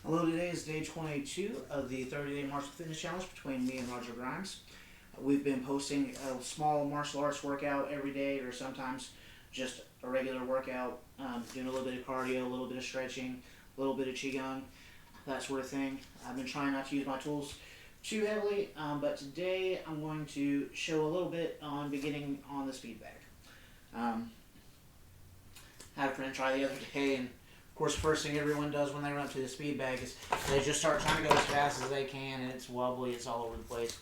Hello, today is day 22 of the 30-day martial fitness challenge between me and Roger Grimes. We've been posting a small martial arts workout every day, or sometimes just a regular workout, doing a little bit of cardio, a little bit of stretching, a little bit of qigong, that sort of thing. I've been trying not to use my tools too heavily, but today I'm going to show a little bit on beginning on the speed bag. Had a friend try the other day, and of course, the first thing everyone does when they run up to the speed bag is they just start trying to go as fast as they can, and it's wobbly, it's all over the place.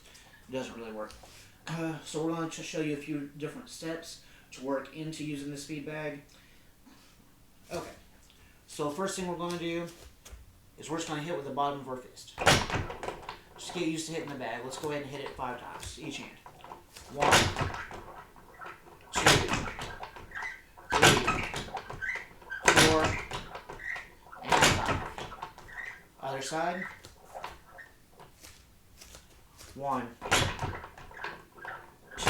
It doesn't really work. So we're going to show you a few different steps to work into using the speed bag. Okay, so the first thing we're going to do is we're just going to hit with the bottom of our fist. Just get used to hitting the bag. Let's go ahead and hit it 5 times, each hand. 1, 2, 3, 4, other side. 1, 2,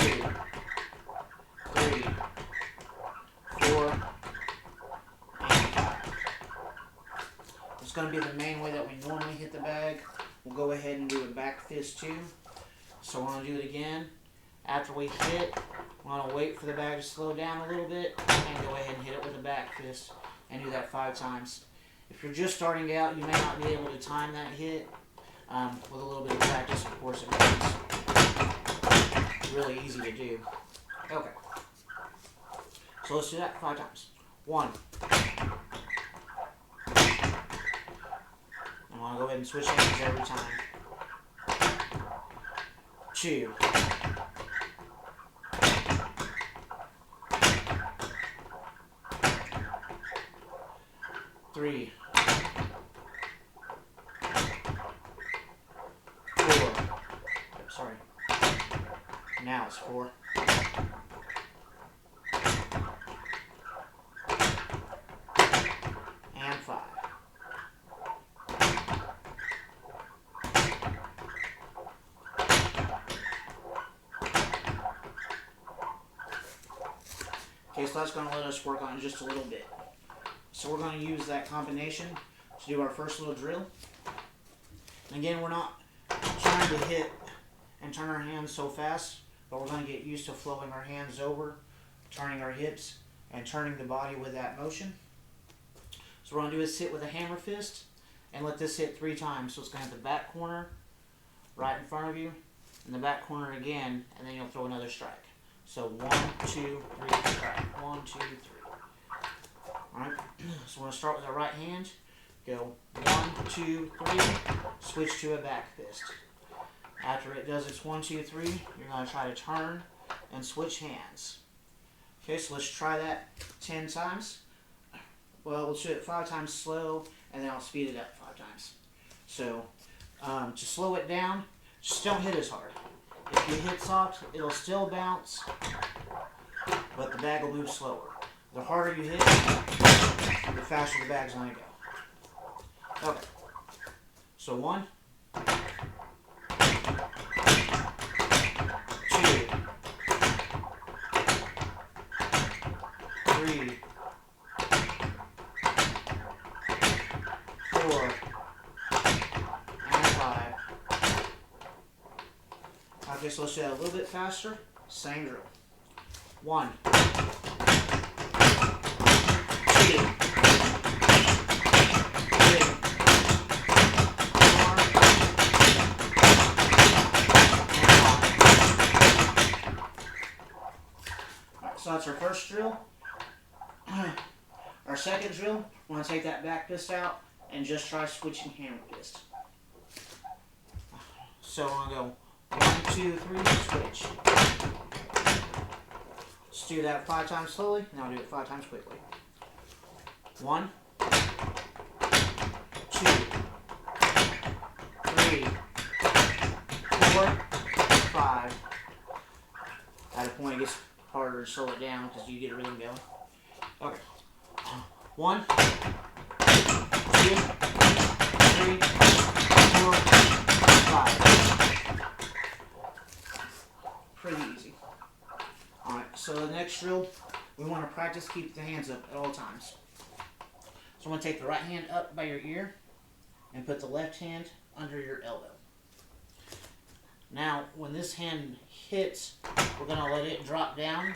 3, 4, and 5. It's going to be the main way that we normally hit the bag. We'll go ahead and do a back fist too. So we're going to do it again. After we hit, we're going to wait for the bag to slow down a little bit and go ahead and hit it with a back fist and do that 5 times. If you're just starting out, you may not be able to time that hit. With a little bit of practice, of course, it becomes really easy to do. Okay. So let's do that 5 times. 1. I want to go ahead and switch hands every time. 2. 3. 4. Sorry. Now it's 4. And 5. Okay, so that's going to let us work on it just a little bit. So we're going to use that combination to do our first little drill. And again, we're not trying to hit and turn our hands so fast, but we're going to get used to flowing our hands over, turning our hips, and turning the body with that motion. So what we're going to do is hit with a hammer fist and let this hit 3 times. So it's going to hit the back corner right in front of you, and the back corner again, and then you'll throw another strike. So 1, 2, 3, strike. 1, 2, 3. Alright, so we're going to start with our right hand. Go 1, 2, 3, switch to a back fist. After it does its 1, 2, 3, you're going to try to turn and switch hands. Okay, so let's try that 10 times. Well, we'll do it 5 times slow, and then I'll speed it up 5 times. So, to slow it down, just don't hit as hard. If you hit soft, it'll still bounce, but the bag will move slower. The harder you hit, the faster the bag's going to go. Okay. So 1, 2, 3, 4, and 5. Okay, so let's do that a little bit faster. Same drill. 1, 2, 3, 4, so that's our first drill. Our second drill, we're going to take that back fist out and just try switching hammer fist. So I'm going to go 1, 2, 3, switch. Let's do that 5 times slowly, now I'll do it 5 times quickly. 1, 2, 3, 4, 5. At a point it gets harder to slow it down because you get a rhythm going. Okay. 1, 2, 3, 4, 5. Pretty easy. Alright, so the next drill, we want to practice keep the hands up at all times. So I'm going to take the right hand up by your ear, and put the left hand under your elbow. Now, when this hand hits, we're going to let it drop down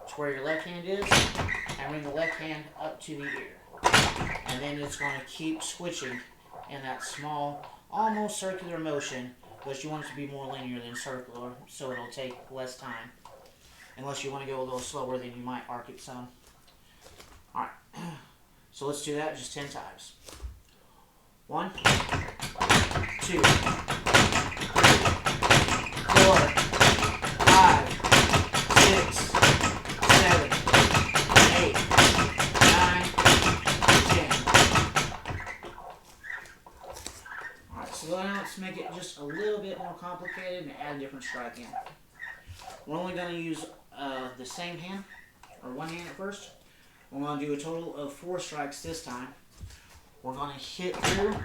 to where your left hand is and bring the left hand up to the ear. And then it's going to keep switching in that small, almost circular motion, but you want it to be more linear than circular, so it'll take less time. Unless you want to go a little slower, then you might arc it some. Alright, so let's do that just 10 times. 1, 2, 3, 4, 5, 6, 7, 8, 9, 10. Alright, so now let's make it just a little bit more complicated and add a different strike in. We're only going to use the same hand, or one hand at first. We're going to do a total of 4 strikes this time. We're going to hit through,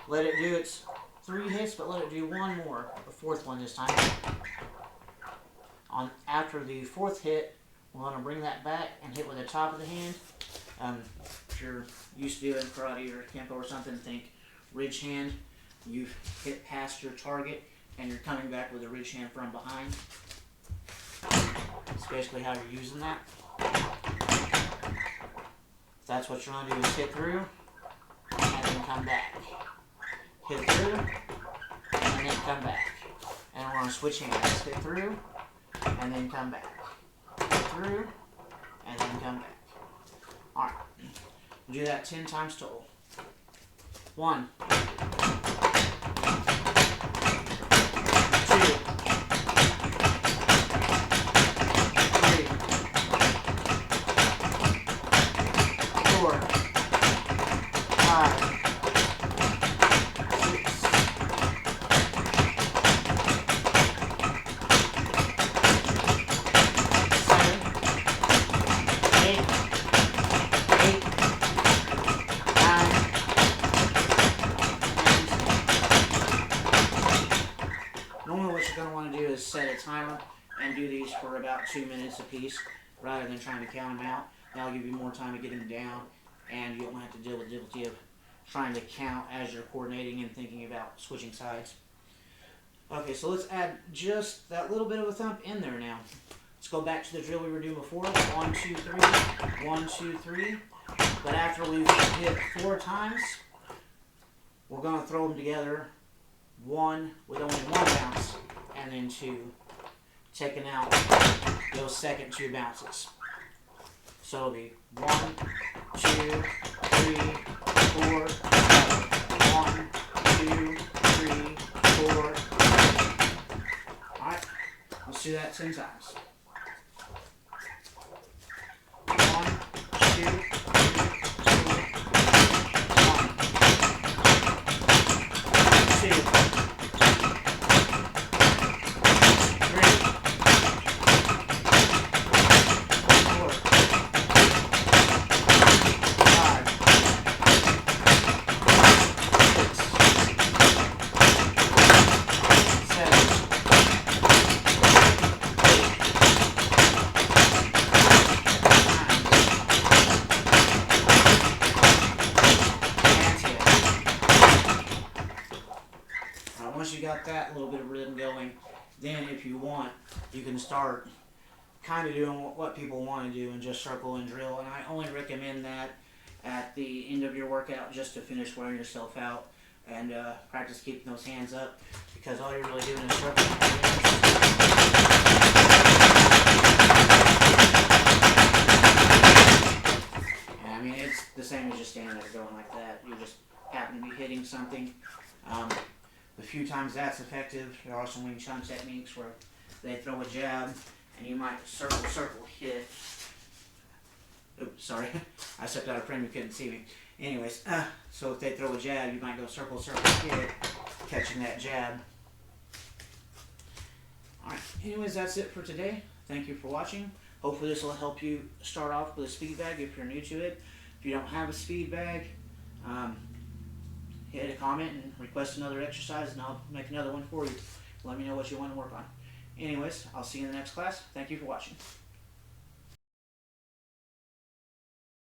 let it do its 3 hits, but let it do one more, the 4th one this time. After the 4th hit, we're going to bring that back and hit with the top of the hand. If you're used to doing karate or kenpo or something, think ridge hand. You've hit past your target and you're coming back with a ridge hand from behind. That's basically how you're using that. That's what you're going to do, is hit through and then come back. Hit through and then come back. And we're going to switch hands. Hit through and then come back. Hit through and then come back. Alright. We'll do that 10 times total. 1, 2, 4, 5, 6, 7, 8, 9, normally what you're going to want to do is set a timer and do these for about 2 minutes apiece, rather than trying to count them out. That'll give you more time to get them down, and you won't have to deal with the difficulty of trying to count as you're coordinating and thinking about switching sides. Okay, so let's add just that little bit of a thump in there now. Let's go back to the drill we were doing before. 1, 2, 3, 1, 2, 3. But after we've hit 4 times, we're going to throw them together. 1 with only 1 bounce, and then 2, taking out those second 2 bounces. So it'll be 1, 2, 3, 4, 5. 1, 2, 3, 4. Alright, let's do that 10 times. 1, 2, 3, once you got that little bit of rhythm going, then if you want, you can start kind of doing what people want to do and just circle and drill. And I only recommend that at the end of your workout, just to finish wearing yourself out and practice keeping those hands up, because all you're really doing is circling. And I mean, it's the same as just standing there going like that. You just happen to be hitting something. The few times that's effective, there are some Wing Chun techniques where they throw a jab and you might circle, hit. Oops, sorry. I stepped out of frame, you couldn't see me. Anyways, so if they throw a jab, you might go circle, hit, catching that jab. Alright, anyways, that's it for today. Thank you for watching. Hopefully this will help you start off with a speed bag if you're new to it. If you don't have a speed bag, hit a comment and request another exercise, and I'll make another one for you. Let me know what you want to work on. Anyways, I'll see you in the next class. Thank you for watching.